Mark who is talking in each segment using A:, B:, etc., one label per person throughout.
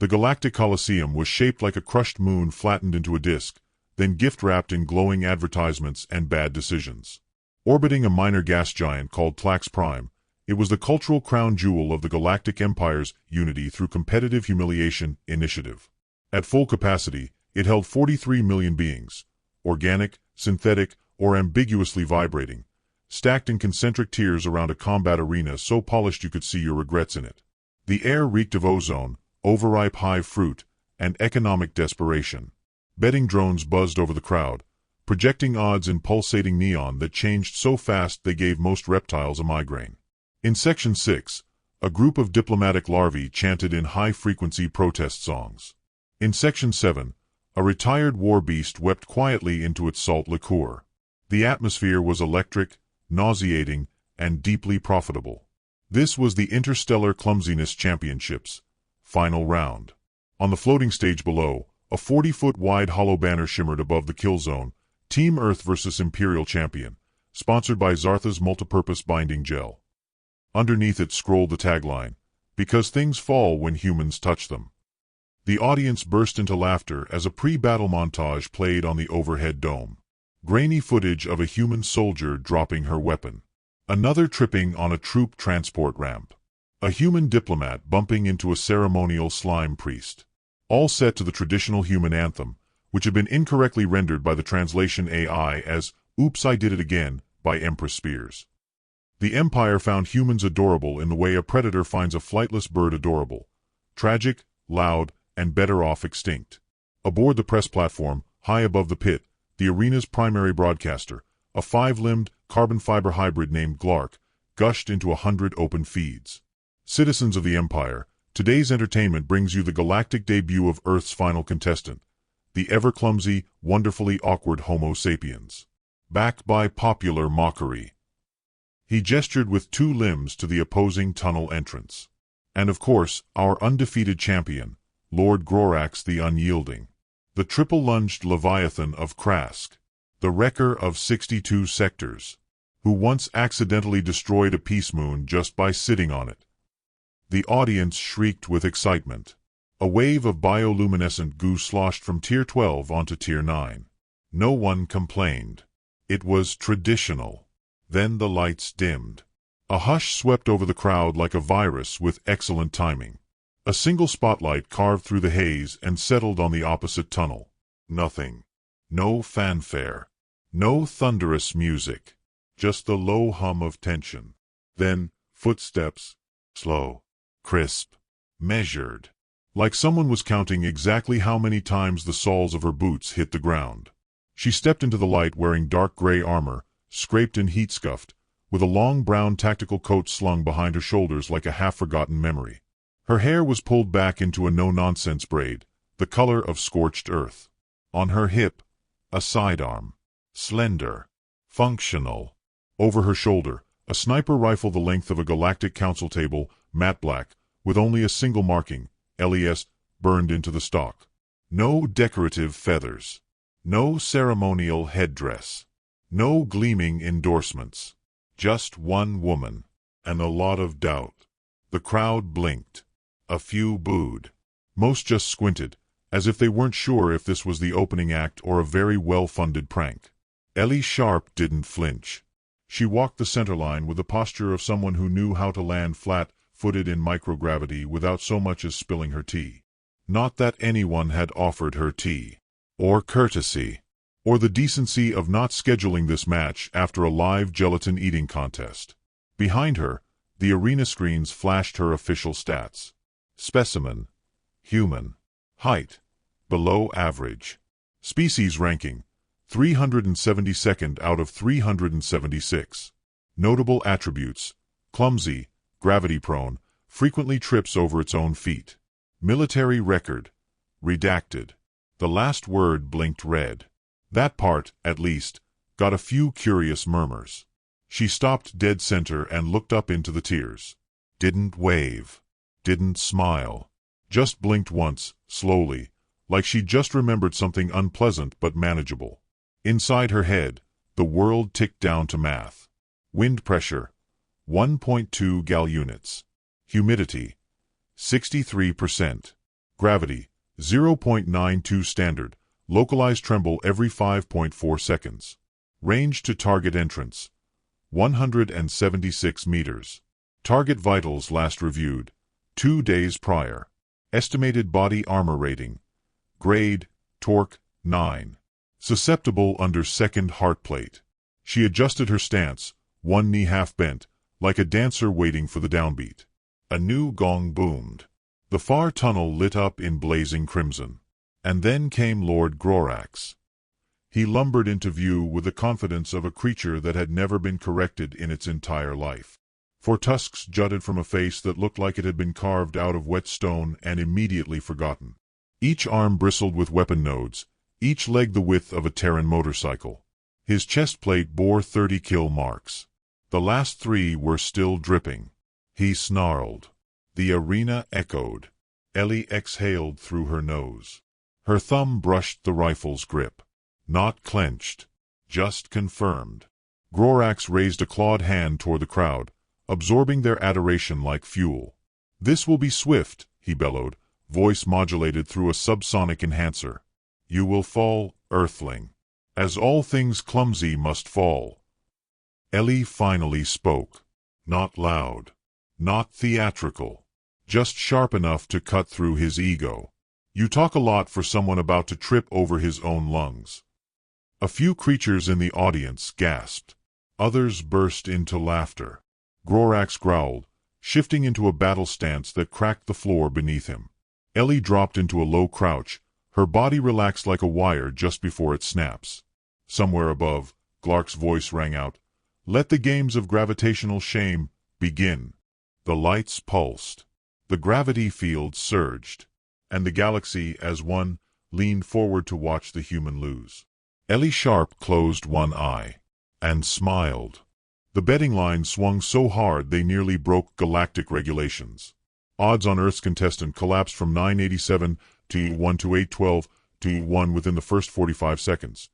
A: The Galactic Coliseum was shaped like a crushed moon flattened into a disk, then gift-wrapped in glowing advertisements and bad decisions. Orbiting a minor gas giant called Tlax Prime, it was the cultural crown jewel of the Galactic Empire's unity through competitive humiliation initiative. At full capacity, it held 43 million beings, organic, synthetic, or ambiguously vibrating, stacked in concentric tiers around a combat arena so polished you could see your regrets in it. The air reeked of ozone, overripe hive fruit, and economic desperation. Betting drones buzzed over the crowd, projecting odds in pulsating neon that changed so fast they gave most reptiles a migraine. In Section 6, a group of diplomatic larvae chanted in high-frequency protest songs. In Section 7, a retired war beast wept quietly into its salt liqueur. The atmosphere was electric, nauseating, and deeply profitable. This was the Interstellar Clumsiness Championships final round. On the floating stage below, a 40-foot-wide hollow banner shimmered above the kill zone, Team Earth vs. Imperial Champion, sponsored by Zartha's multipurpose binding gel. Underneath it scrolled the tagline, "Because things fall when humans touch them." The audience burst into laughter as a pre-battle montage played on the overhead dome. Grainy footage of a human soldier dropping her weapon. Another tripping on a troop transport ramp. A human diplomat bumping into a ceremonial slime priest. All set to the traditional human anthem, which had been incorrectly rendered by the translation AI as "Oops, I Did It Again" by Empress Spears. The Empire found humans adorable in the way a predator finds a flightless bird adorable. Tragic, loud, and better off extinct. Aboard the press platform, high above the pit, the arena's primary broadcaster, a 5-limbed, carbon fiber hybrid named Glark, gushed into 100 open feeds. Citizens of the Empire, today's entertainment brings you the galactic debut of Earth's final contestant, the ever-clumsy, wonderfully awkward Homo sapiens. Back by popular mockery. He gestured with 2 limbs to the opposing tunnel entrance. And of course, our undefeated champion, Lord Grorax the Unyielding. The triple-lunged Leviathan of Krask. The wrecker of 62 sectors. Who once accidentally destroyed a peace moon just by sitting on it. The audience shrieked with excitement. A wave of bioluminescent goo sloshed from Tier 12 onto Tier 9. No one complained. It was traditional. Then the lights dimmed. A hush swept over the crowd like a virus with excellent timing. A single spotlight carved through the haze and settled on the opposite tunnel. Nothing. No fanfare. No thunderous music. Just the low hum of tension. Then, footsteps. Slow. Crisp. Measured. Like someone was counting exactly how many times the soles of her boots hit the ground. She stepped into the light wearing dark gray armor, scraped and heat-scuffed, with a long brown tactical coat slung behind her shoulders like a half-forgotten memory. Her hair was pulled back into a no-nonsense braid, the color of scorched earth. On her hip, a sidearm. Slender. Functional. Over her shoulder, a sniper rifle the length of a Galactic Council table, matte black, with only a single marking, LES, burned into the stock. No decorative feathers. No ceremonial headdress. No gleaming endorsements. Just one woman. And a lot of doubt. The crowd blinked. A few booed. Most just squinted, as if they weren't sure if this was the opening act or a very well-funded prank. Ellie Sharp didn't flinch. She walked the center line with the posture of someone who knew how to land flat-footed in microgravity without so much as spilling her tea. Not that anyone had offered her tea. Or courtesy. Or the decency of not scheduling this match after a live gelatin eating contest. Behind her, the arena screens flashed her official stats. Specimen. Human. Height. Below average. Species ranking. 372nd out of 376. Notable attributes. Clumsy, gravity-prone, frequently trips over its own feet. Military record. Redacted. The last word blinked red. That part, at least, got a few curious murmurs. She stopped dead center and looked up into the tiers. Didn't wave. Didn't smile. Just blinked once, slowly, like she just remembered something unpleasant but manageable. Inside her head, the world ticked down to math. Wind pressure, 1.2 gal units. Humidity, 63%. Gravity, 0.92 standard. Localized tremble every 5.4 seconds. Range to target entrance, 176 meters. Target vitals last reviewed 2 days prior. Estimated body armor rating. Grade, torque, 9. Susceptible under second heart plate. She adjusted her stance, one knee half bent, like a dancer waiting for the downbeat. A new gong boomed. The far tunnel lit up in blazing crimson. And then came Lord Grorax. He lumbered into view with the confidence of a creature that had never been corrected in its entire life. For tusks jutted from a face that looked like it had been carved out of wet stone and immediately forgotten. Each arm bristled with weapon nodes, each leg the width of a Terran motorcycle. His chest plate bore 30 kill marks. The last 3 were still dripping. He snarled. The arena echoed. Ellie exhaled through her nose. Her thumb brushed the rifle's grip. Not clenched. Just confirmed. Grorax raised a clawed hand toward the crowd, absorbing their adoration like fuel. "This will be swift," he bellowed, voice modulated through a subsonic enhancer. "You will fall, Earthling. As all things clumsy must fall." Ellie finally spoke. Not loud. Not theatrical. Just sharp enough to cut through his ego. "You talk a lot for someone about to trip over his own lungs." A few creatures in the audience gasped. Others burst into laughter. Grorax growled, shifting into a battle stance that cracked the floor beneath him. Ellie dropped into a low crouch, her body relaxed like a wire just before it snaps. Somewhere above, Glark's voice rang out, "Let the games of gravitational shame begin." The lights pulsed. The gravity field surged. And the galaxy, as one, leaned forward to watch the human lose. Ellie Sharp closed one eye. And smiled. The betting line swung so hard they nearly broke galactic regulations. Odds on Earth's contestant collapsed from 987 to 1 to 812 to 1 within the first 45 seconds.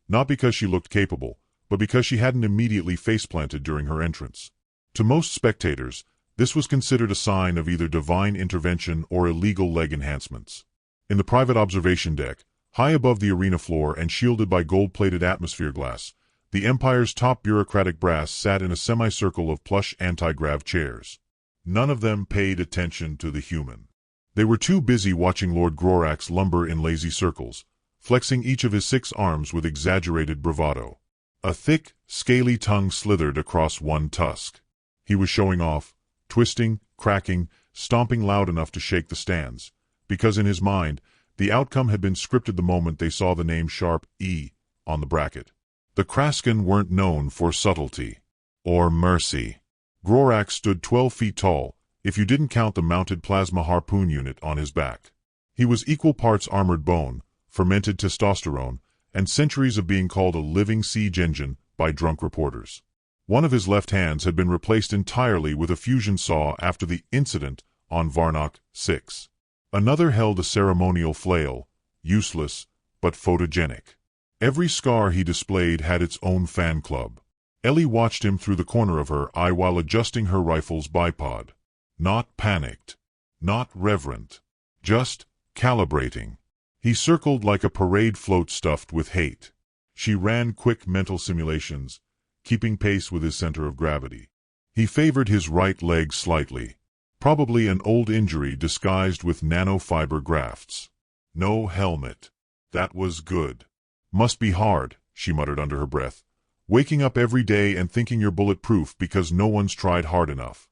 A: Not because she looked capable, but because she hadn't immediately face-planted during her entrance. To most spectators, this was considered a sign of either divine intervention or illegal leg enhancements. In the private observation deck, high above the arena floor and shielded by gold-plated atmosphere glass, the Empire's top bureaucratic brass sat in a semicircle of plush anti-grav chairs. None of them paid attention to the human. They were too busy watching Lord Grorax lumber in lazy circles, flexing each of his 6 arms with exaggerated bravado. A thick, scaly tongue slithered across one tusk. He was showing off, twisting, cracking, stomping loud enough to shake the stands, because in his mind, the outcome had been scripted the moment they saw the name Sharp E on the bracket. The Krasken weren't known for subtlety. Or mercy. Grorax stood 12 feet tall, if you didn't count the mounted plasma harpoon unit on his back. He was equal parts armored bone, fermented testosterone, and centuries of being called a living siege engine by drunk reporters. One of his left hands had been replaced entirely with a fusion saw after the incident on Varnock 6. Another held a ceremonial flail, useless, but photogenic. Every scar he displayed had its own fan club. Ellie watched him through the corner of her eye while adjusting her rifle's bipod. Not panicked. Not reverent. Just calibrating. He circled like a parade float stuffed with hate. She ran quick mental simulations, keeping pace with his center of gravity. He favored his right leg slightly. Probably an old injury disguised with nanofiber grafts. No helmet. That was good. "Must be hard," she muttered under her breath. "Waking up every day and thinking you're bulletproof because no one's tried hard enough."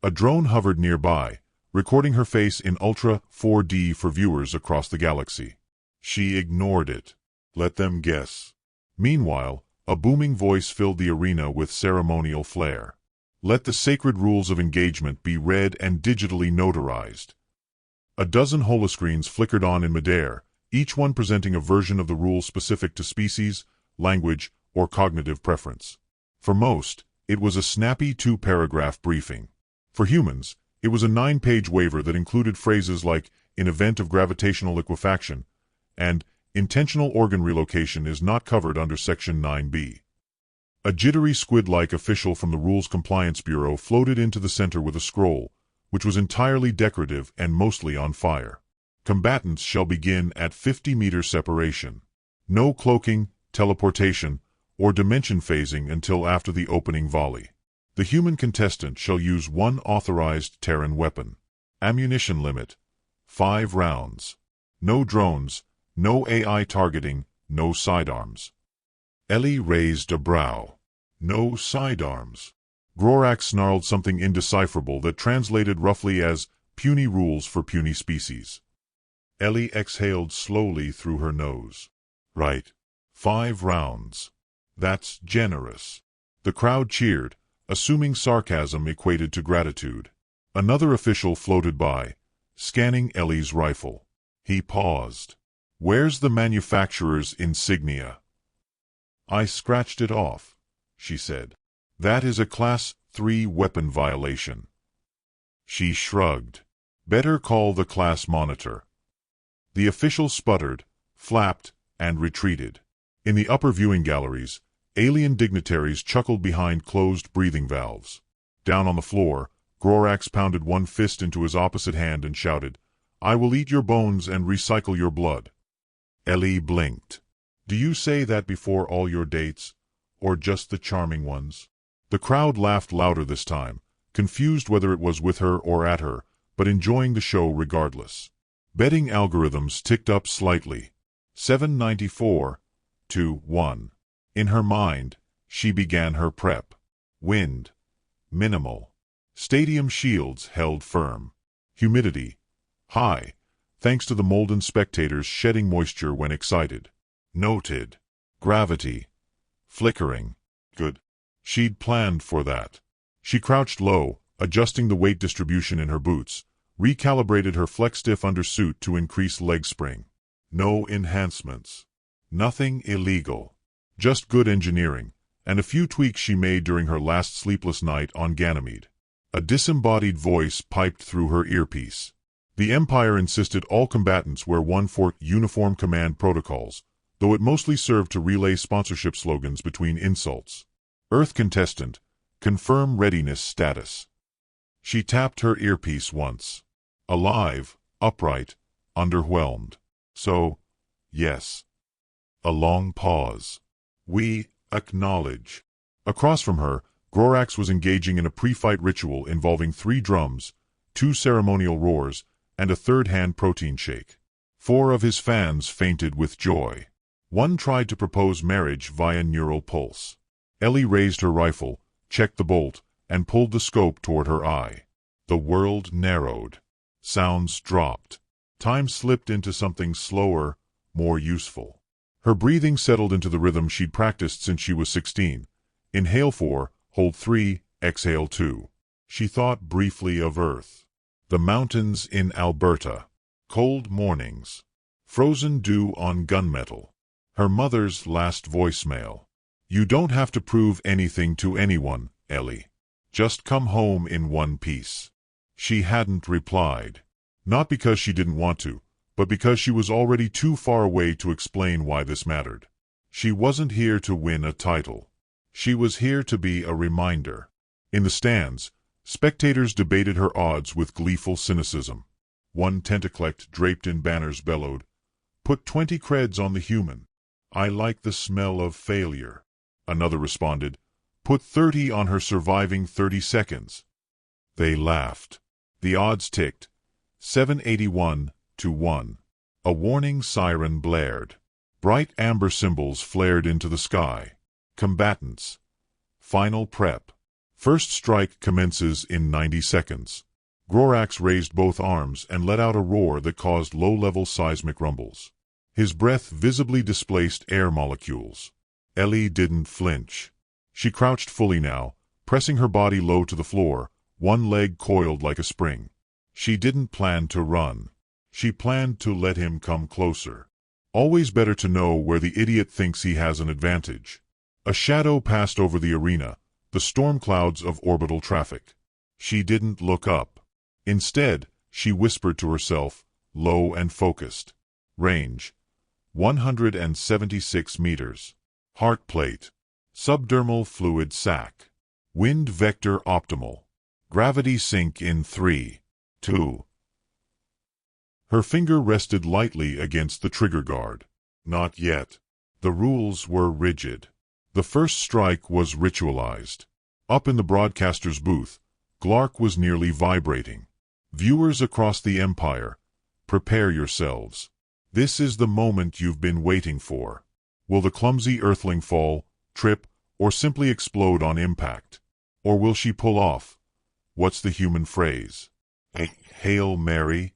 A: A drone hovered nearby, recording her face in Ultra 4D for viewers across the galaxy. She ignored it. Let them guess. Meanwhile, a booming voice filled the arena with ceremonial flair. Let the sacred rules of engagement be read and digitally notarized. A dozen holoscreens flickered on in midair, each one presenting a version of the rule specific to species, language, or cognitive preference. For most, it was a snappy 2-paragraph briefing. For humans, it was a 9-page waiver that included phrases like, "in event of gravitational liquefaction," and "intentional organ relocation is not covered under Section 9B." A jittery squid-like official from the Rules Compliance Bureau floated into the center with a scroll, which was entirely decorative and mostly on fire. Combatants shall begin at 50-meter separation. No cloaking, teleportation, or dimension phasing until after the opening volley. The human contestant shall use one authorized Terran weapon. Ammunition limit: 5 rounds. No drones, no AI targeting, no sidearms. Ellie raised a brow. No sidearms. Grorax snarled something indecipherable that translated roughly as puny rules for puny species. Ellie exhaled slowly through her nose. Right. 5 rounds. That's generous. The crowd cheered, assuming sarcasm equated to gratitude. Another official floated by, scanning Ellie's rifle. He paused. Where's the manufacturer's insignia? I scratched it off, she said. That is a Class 3 weapon violation. She shrugged. Better call the class monitor. The official sputtered, flapped, and retreated. In the upper viewing galleries, alien dignitaries chuckled behind closed breathing valves. Down on the floor, Grorax pounded one fist into his opposite hand and shouted, I will eat your bones and recycle your blood. Ellie blinked. Do you say that before all your dates, or just the charming ones? The crowd laughed louder this time, confused whether it was with her or at her, but enjoying the show regardless. Betting algorithms ticked up slightly. 794 to 1. In her mind, she began her prep. Wind. Minimal. Stadium shields held firm. Humidity. High, thanks to the molten spectators shedding moisture when excited. Noted. Gravity. Flickering. Good. She'd planned for that. She crouched low, adjusting the weight distribution in her boots, recalibrated her flex-stiff undersuit to increase leg spring. No enhancements. Nothing illegal. Just good engineering, and a few tweaks she made during her last sleepless night on Ganymede. A disembodied voice piped through her earpiece. The Empire insisted all combatants wear one-fourth uniform command protocols, though it mostly served to relay sponsorship slogans between insults. Earth contestant, confirm readiness status. She tapped her earpiece once. Alive, upright, underwhelmed. So, yes. A long pause. We acknowledge. Across from her, Grorax was engaging in a pre-fight ritual involving 3 drums, 2 ceremonial roars, and a third-hand protein shake. 4 of his fans fainted with joy. One tried to propose marriage via neural pulse. Ellie raised her rifle, checked the bolt, and pulled the scope toward her eye. The world narrowed. Sounds dropped. Time slipped into something slower, more useful. Her breathing settled into the rhythm she'd practiced since she was 16. Inhale 4, hold 3, exhale 2. She thought briefly of Earth. The mountains in Alberta. Cold mornings. Frozen dew on gunmetal. Her mother's last voicemail. You don't have to prove anything to anyone, Ellie. Just come home in one piece. She hadn't replied. Not because she didn't want to, but because she was already too far away to explain why this mattered. She wasn't here to win a title. She was here to be a reminder. In the stands, spectators debated her odds with gleeful cynicism. One tentaclect draped in banners bellowed, "Put 20 creds on the human. I like the smell of failure." Another responded, "Put 30 on her surviving 30 seconds." They laughed. The odds ticked. 781 to 1. A warning siren blared. Bright amber symbols flared into the sky. Combatants. Final prep. First strike commences in 90 seconds. Grorax raised both arms and let out a roar that caused low-level seismic rumbles. His breath visibly displaced air molecules. Ellie didn't flinch. She crouched fully now, pressing her body low to the floor, one leg coiled like a spring. She didn't plan to run. She planned to let him come closer. Always better to know where the idiot thinks he has an advantage. A shadow passed over the arena, the storm clouds of orbital traffic. She didn't look up. Instead, she whispered to herself, low and focused. Range. 176 meters. Heart plate. Subdermal fluid sac. Wind vector optimal. Gravity sink in 3, 2. Her finger rested lightly against the trigger guard. Not yet. The rules were rigid. The first strike was ritualized. Up in the broadcaster's booth, Glark was nearly vibrating. Viewers across the Empire, prepare yourselves. This is the moment you've been waiting for. Will the clumsy Earthling fall, trip, or simply explode on impact? Or will she pull off? What's the human phrase? A Hail Mary?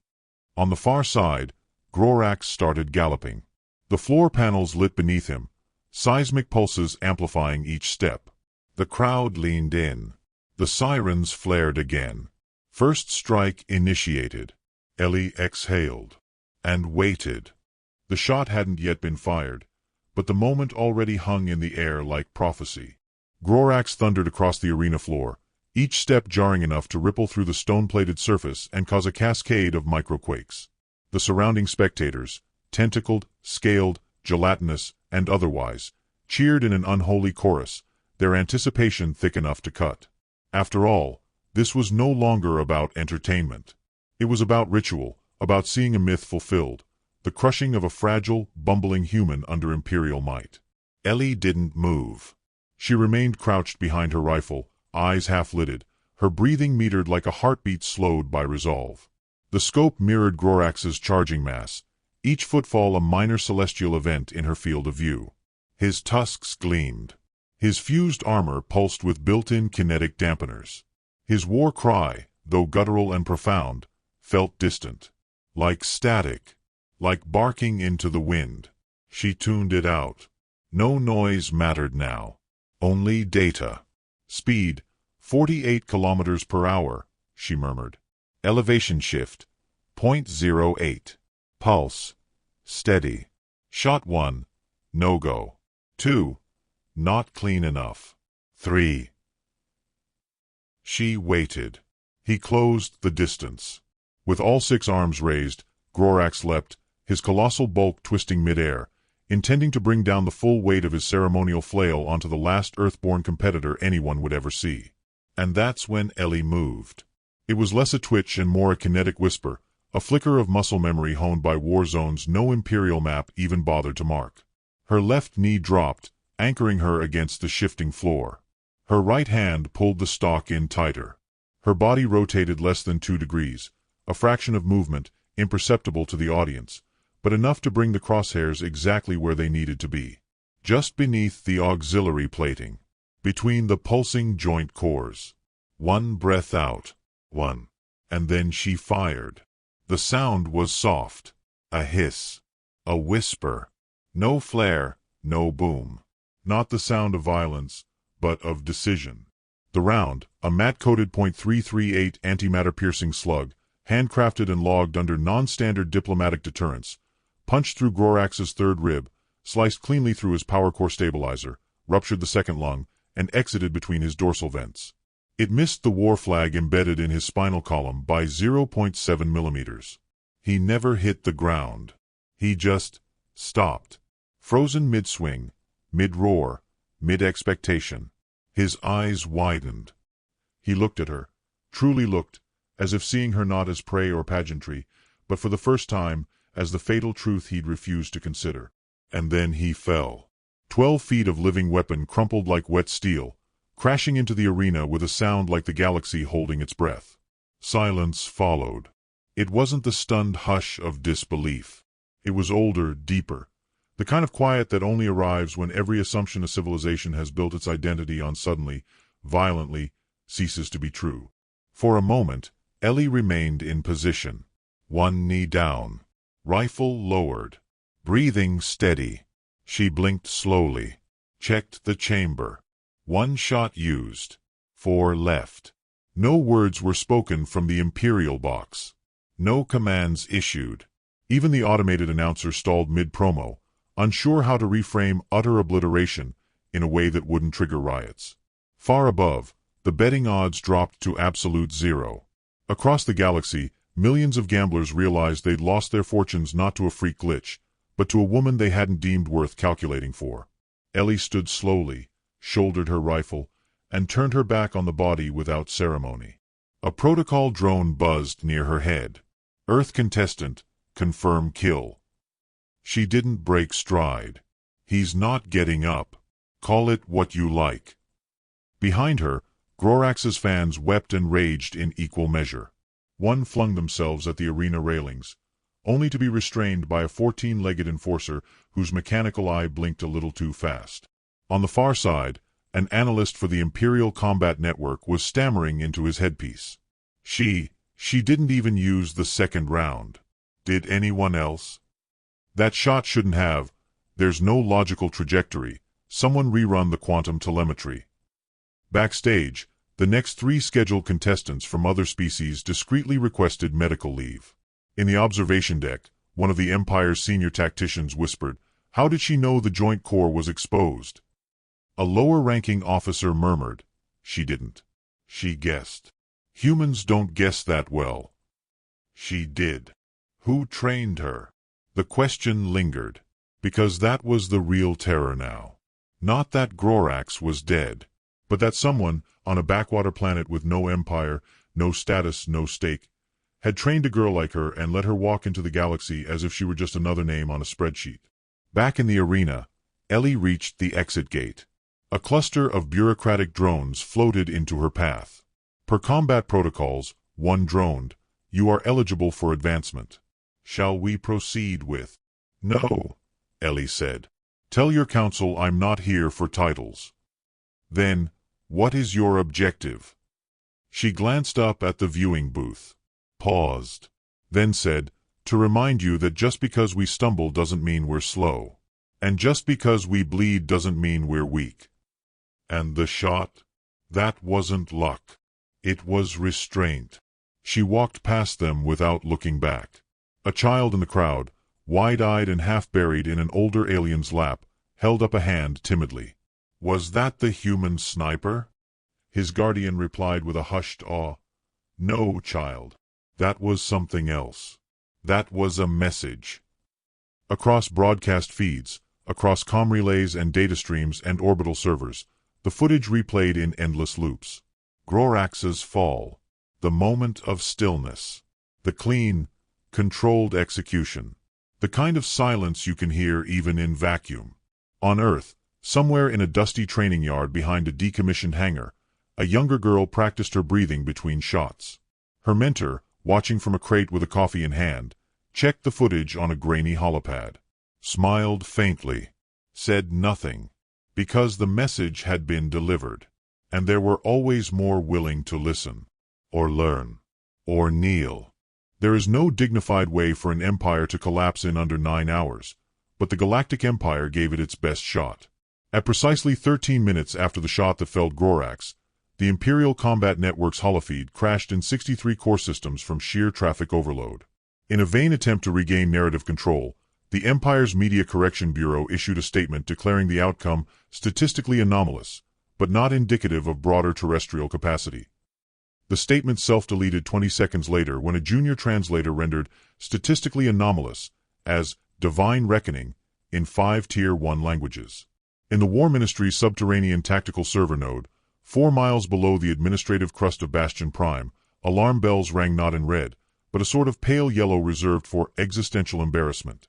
A: On the far side, Grorax started galloping. The floor panels lit beneath him, seismic pulses amplifying each step. The crowd leaned in. The sirens flared again. First strike initiated. Ellie exhaled. And waited. The shot hadn't yet been fired, but the moment already hung in the air like prophecy. Grorax thundered across the arena floor, each step jarring enough to ripple through the stone-plated surface and cause a cascade of microquakes. The surrounding spectators, tentacled, scaled, gelatinous, and otherwise, cheered in an unholy chorus, their anticipation thick enough to cut. After all, this was no longer about entertainment. It was about ritual, about seeing a myth fulfilled, the crushing of a fragile, bumbling human under imperial might. Ellie didn't move. She remained crouched behind her rifle, eyes half-lidded, her breathing metered like a heartbeat slowed by resolve. The scope mirrored Grorax's charging mass, each footfall a minor celestial event in her field of view. His tusks gleamed. His fused armor pulsed with built-in kinetic dampeners. His war cry, though guttural and profound, felt distant. Like static. Like barking into the wind. She tuned it out. No noise mattered now. Only data. Speed, 48 kilometers per hour, she murmured. Elevation shift, 0.08. Pulse, steady. Shot 1, no go. 2, not clean enough. 3. She waited. He closed the distance. With all 6 arms raised, Grorax leapt, his colossal bulk twisting midair, intending to bring down the full weight of his ceremonial flail onto the last Earthborn competitor anyone would ever see. And that's when Ellie moved. It was less a twitch and more a kinetic whisper, a flicker of muscle memory honed by war zones no Imperial map even bothered to mark. Her left knee dropped, anchoring her against the shifting floor. Her right hand pulled the stock in tighter. Her body rotated less than 2 degrees, a fraction of movement, imperceptible to the audience, but enough to bring the crosshairs exactly where they needed to be. Just beneath the auxiliary plating. Between the pulsing joint cores. 1 breath out. 1. And then she fired. The sound was soft. A hiss. A whisper. No flare, no boom. Not the sound of violence, but of decision. The round, a matte-coated .338 antimatter-piercing slug, handcrafted and logged under non-standard diplomatic deterrence, punched through Grorax's third rib, sliced cleanly through his power core stabilizer, ruptured the second lung, and exited between his dorsal vents. It missed the war flag embedded in his spinal column by 0.7 millimeters. He never hit the ground. He just stopped. Frozen mid-swing, mid-roar, mid-expectation. His eyes widened. He looked at her, truly looked, as if seeing her not as prey or pageantry, but for the first time, as the fatal truth he'd refused to consider. And then he fell. 12 feet of living weapon crumpled like wet steel, crashing into the arena with a sound like the galaxy holding its breath. Silence followed. It wasn't the stunned hush of disbelief. It was older, deeper. The kind of quiet that only arrives when every assumption a civilization has built its identity on suddenly, violently, ceases to be true. For a moment, Ellie remained in position. 1 knee down. Rifle lowered. Breathing steady. She blinked slowly. Checked the chamber. 1 shot used. 4 left. No words were spoken from the Imperial box. No commands issued. Even the automated announcer stalled mid-promo, unsure how to reframe utter obliteration in a way that wouldn't trigger riots. Far above, the betting odds dropped to absolute 0. Across the galaxy, millions of gamblers realized they'd lost their fortunes not to a freak glitch, but to a woman they hadn't deemed worth calculating for. Ellie stood slowly, shouldered her rifle, and turned her back on the body without ceremony. A protocol drone buzzed near her head. Earth contestant, confirm kill. She didn't break stride. He's not getting up. Call it what you like. Behind her, Grorax's fans wept and raged in equal measure. One flung themselves at the arena railings, only to be restrained by a 14-legged enforcer whose mechanical eye blinked a little too fast. On the far side, an analyst for the Imperial Combat Network was stammering into his headpiece. She didn't even use the second round. Did anyone else? That shot shouldn't have. There's no logical trajectory. Someone rerun the quantum telemetry. Backstage, the next 3 scheduled contestants from other species discreetly requested medical leave. In the observation deck, one of the Empire's senior tacticians whispered, "How did she know the joint core was exposed?" A lower-ranking officer murmured, "She didn't. She guessed. Humans don't guess that well." She did. Who trained her? The question lingered, because that was the real terror now. Not that Grorax was dead, but that someone, on a backwater planet with no empire, no status, no stake, had trained a girl like her and let her walk into the galaxy as if she were just another name on a spreadsheet. Back in the arena, Ellie reached the exit gate. A cluster of bureaucratic drones floated into her path. Per combat protocols, one droned, "You are eligible for advancement. Shall we proceed with?" "No," Ellie said. "Tell your council I'm not here for titles." "Then, what is your objective?" She glanced up at the viewing booth, paused, then said, "To remind you that just because we stumble doesn't mean we're slow. And just because we bleed doesn't mean we're weak." And the shot? That wasn't luck. It was restraint. She walked past them without looking back. A child in the crowd, wide-eyed and half-buried in an older alien's lap, held up a hand timidly. "Was that the human sniper?" His guardian replied with a hushed awe, "No, child. That was something else. That was a message." Across broadcast feeds, across comm relays and data streams and orbital servers, the footage replayed in endless loops. Grorax's fall. The moment of stillness. The clean, controlled execution. The kind of silence you can hear even in vacuum. On Earth, somewhere in a dusty training yard behind a decommissioned hangar, a younger girl practiced her breathing between shots. Her mentor, watching from a crate with a coffee in hand, checked the footage on a grainy holopad, smiled faintly, said nothing, because the message had been delivered, and there were always more willing to listen, or learn, or kneel. There is no dignified way for an empire to collapse in under 9 hours, but the Galactic Empire gave it its best shot. At precisely 13 minutes after the shot that felled Grorax, the Imperial Combat Network's holofeed crashed in 63 core systems from sheer traffic overload. In a vain attempt to regain narrative control, the Empire's Media Correction Bureau issued a statement declaring the outcome statistically anomalous, but not indicative of broader terrestrial capacity. The statement self-deleted 20 seconds later when a junior translator rendered statistically anomalous as divine reckoning in 5 Tier 1 languages. In the War Ministry's subterranean tactical server node, 4 miles below the administrative crust of Bastion Prime, alarm bells rang not in red, but a sort of pale yellow reserved for existential embarrassment.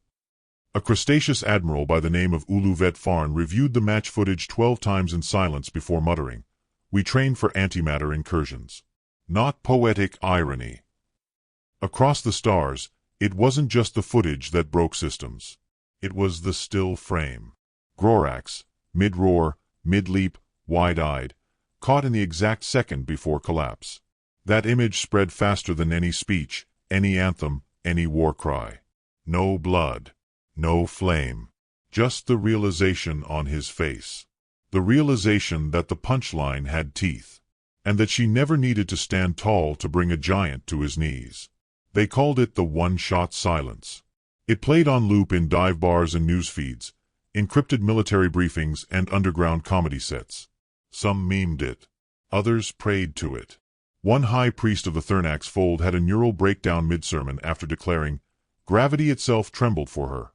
A: A crustaceous admiral by the name of Uluvet Farn reviewed the match footage 12 times in silence before muttering, "We trained for antimatter incursions." Not poetic irony. Across the stars, it wasn't just the footage that broke systems. It was the still frame. Grorax, mid-roar, mid-leap, wide-eyed, caught in the exact second before collapse. That image spread faster than any speech, any anthem, any war cry. No blood. No flame. Just the realization on his face. The realization that the punchline had teeth. And that she never needed to stand tall to bring a giant to his knees. They called it the one-shot silence. It played on loop in dive bars and news feeds, encrypted military briefings and underground comedy sets. Some memed it. Others prayed to it. One high priest of the Thernax fold had a neural breakdown mid-sermon after declaring, "Gravity itself trembled for her."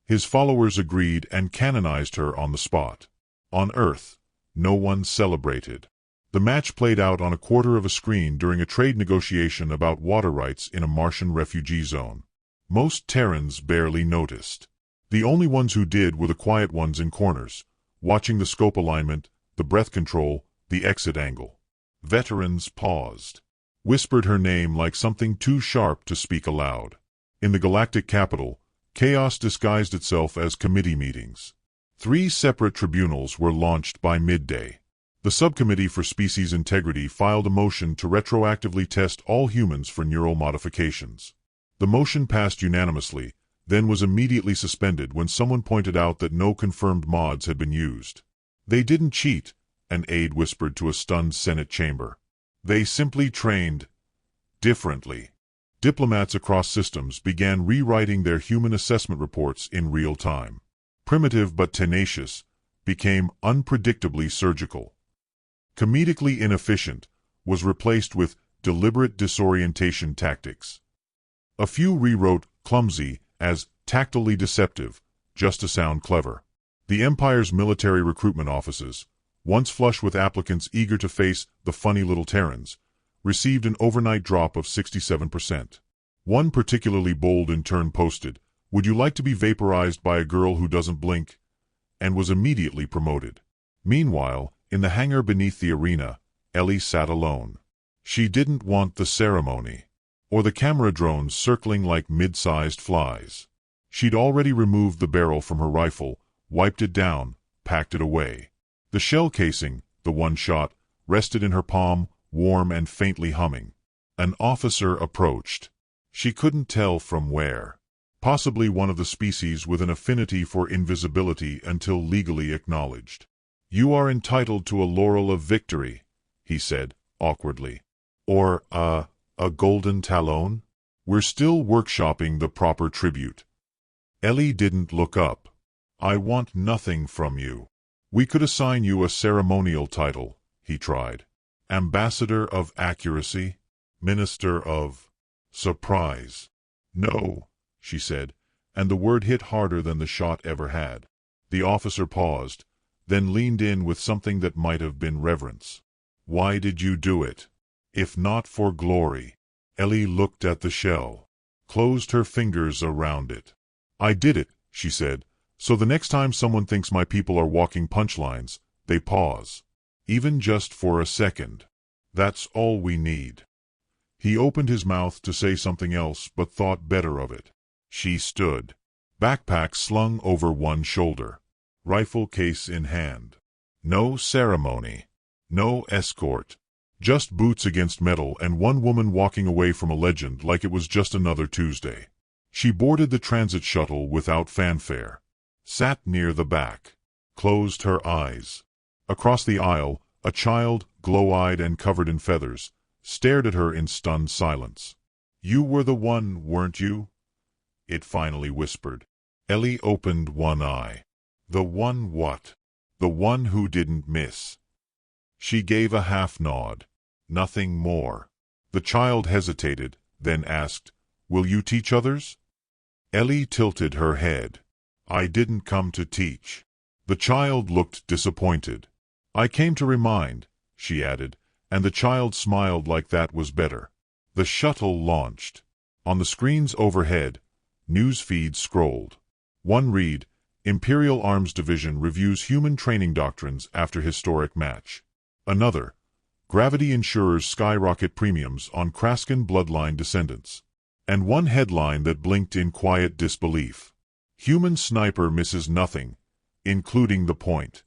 A: His followers agreed and canonized her on the spot. On Earth, no one celebrated. The match played out on a quarter of a screen during a trade negotiation about water rights in a Martian refugee zone. Most Terrans barely noticed. The only ones who did were the quiet ones in corners, watching the scope alignment, the breath control, the exit angle. Veterans paused, whispered her name like something too sharp to speak aloud. In the Galactic capital, chaos disguised itself as committee meetings. 3 separate tribunals were launched by midday. The Subcommittee for Species Integrity filed a motion to retroactively test all humans for neural modifications. The motion passed unanimously, then was immediately suspended when someone pointed out that no confirmed mods had been used. They didn't cheat, an aide whispered to a stunned Senate chamber. They simply trained differently. Diplomats across systems began rewriting their human assessment reports in real time. Primitive but tenacious became unpredictably surgical. Comedically inefficient was replaced with deliberate disorientation tactics. A few rewrote clumsy as tactily deceptive, just to sound clever. The Empire's military recruitment offices, once flush with applicants eager to face the funny little Terrans, received an overnight drop of 67%. One particularly bold intern posted, "Would you like to be vaporized by a girl who doesn't blink?" and was immediately promoted. Meanwhile, in the hangar beneath the arena, Ellie sat alone. She didn't want the ceremony, or the camera drones circling like mid-sized flies. She'd already removed the barrel from her rifle, wiped it down, packed it away. The shell casing, the one shot, rested in her palm, warm and faintly humming. An officer approached. She couldn't tell from where. Possibly one of the species with an affinity for invisibility until legally acknowledged. "You are entitled to a laurel of victory," he said, awkwardly. "Or, a golden talon? We're still workshopping the proper tribute." Ellie didn't look up. "I want nothing from you. We could assign you a ceremonial title," he tried. "Ambassador of Accuracy? Minister of Surprise?" "No," she said, and the word hit harder than the shot ever had. The officer paused, then leaned in with something that might have been reverence. "Why did you do it? If not for glory." Ellie looked at the shell, closed her fingers around it. "I did it," she said, "so the next time someone thinks my people are walking punchlines, they pause. Even just for a second. That's all we need." He opened his mouth to say something else but thought better of it. She stood, backpack slung over one shoulder, rifle case in hand. No ceremony, no escort, just boots against metal and one woman walking away from a legend like it was just another Tuesday. She boarded the transit shuttle without fanfare, sat near the back, closed her eyes. Across the aisle, a child, glow-eyed and covered in feathers, stared at her in stunned silence. "You were the one, weren't you?" it finally whispered. Ellie opened one eye. "The one what?" "The one who didn't miss." She gave a half nod. "Nothing more." The child hesitated, then asked, "Will you teach others?" Ellie tilted her head. "I didn't come to teach." The child looked disappointed. "I came to remind," she added, and the child smiled like that was better. The shuttle launched. On the screens overhead, news feeds scrolled. One read, "Imperial Arms Division reviews human training doctrines after historic match." Another, "Gravity insurers skyrocket premiums on Kraskin bloodline descendants." And one headline that blinked in quiet disbelief. "Human sniper misses nothing, including the point."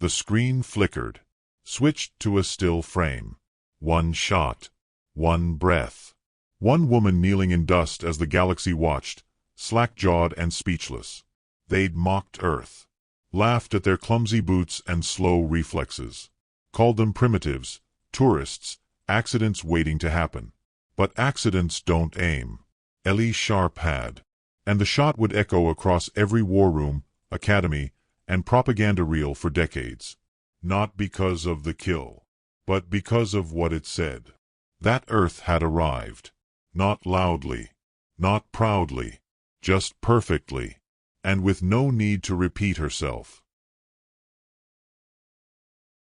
A: The screen flickered, switched to a still frame. One shot, one breath. One woman kneeling in dust as the galaxy watched, slack-jawed and speechless. They'd mocked Earth, laughed at their clumsy boots and slow reflexes, called them primitives, tourists, accidents waiting to happen. But accidents don't aim. Ellie Sharp had. And the shot would echo across every war room, academy, and propaganda reel for decades. Not because of the kill, but because of what it said. That Earth had arrived. Not loudly, not proudly, just perfectly, and with no need to repeat herself.